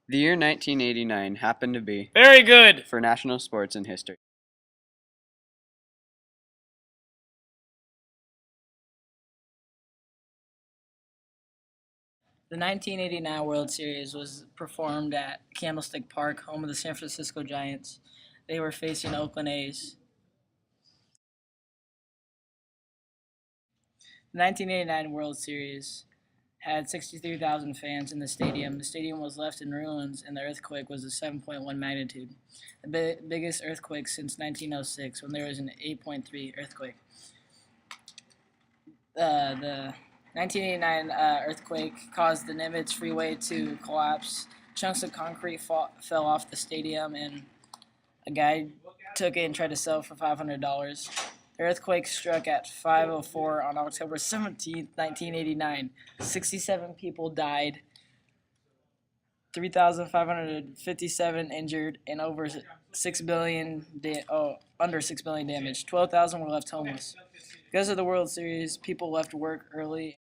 The year 1989 happened to be Very good. for national sports in history. The 1989 World Series was performed at Candlestick Park, home of the San Francisco Giants. They were facing Oakland A's. The 1989 World Series had 63,000 fans in the stadium. The stadium was left in ruins, and the earthquake was a 7.1 magnitude, the biggest earthquake since 1906, when there was an 8.3 earthquake. The 1989 earthquake caused the Nimitz Freeway to collapse. Chunks of concrete fell off the stadium, and a guy took it and tried to sell it for $500. The earthquake struck at 5:04 on October 17th, 1989. 67 people died, 3,557 injured, and over 6 billion under 6 billion damaged. 12,000 were left homeless. Because of the World Series, people left work early.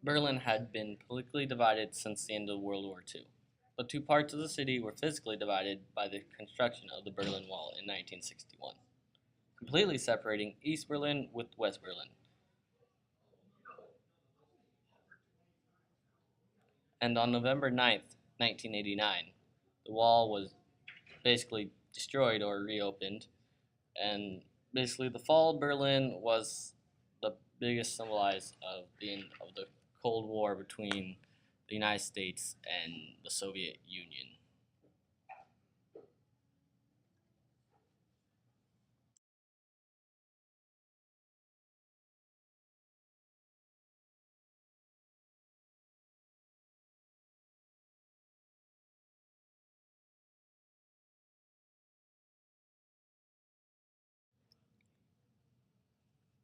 Berlin had been politically divided since the end of World War II. The two parts of the city were physically divided by the construction of the Berlin Wall in 1961, completely separating East Berlin with West Berlin. And on November 9th, 1989, the wall was basically destroyed or reopened, and basically the fall of Berlin was the biggest symbolize of the end of the Cold War between the United States and the Soviet Union.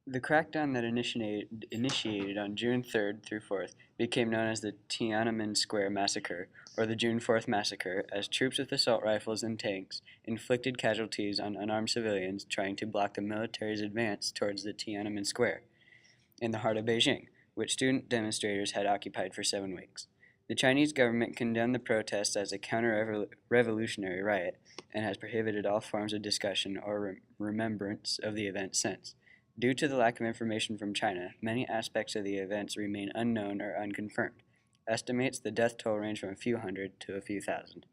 The crackdown that initiated on June 3rd through 4th became known as the Tiananmen Square Massacre, or the June 4th Massacre, as troops with assault rifles and tanks inflicted casualties on unarmed civilians trying to block the military's advance towards the Tiananmen Square, in the heart of Beijing, which student demonstrators had occupied for 7 weeks. The Chinese government condemned the protests as a counter-revolutionary riot and has prohibited all forms of discussion or remembrance of the event since. Due to the lack of information from China, many aspects of the events remain unknown or unconfirmed. Estimates the death toll range from a few hundred to a few thousand.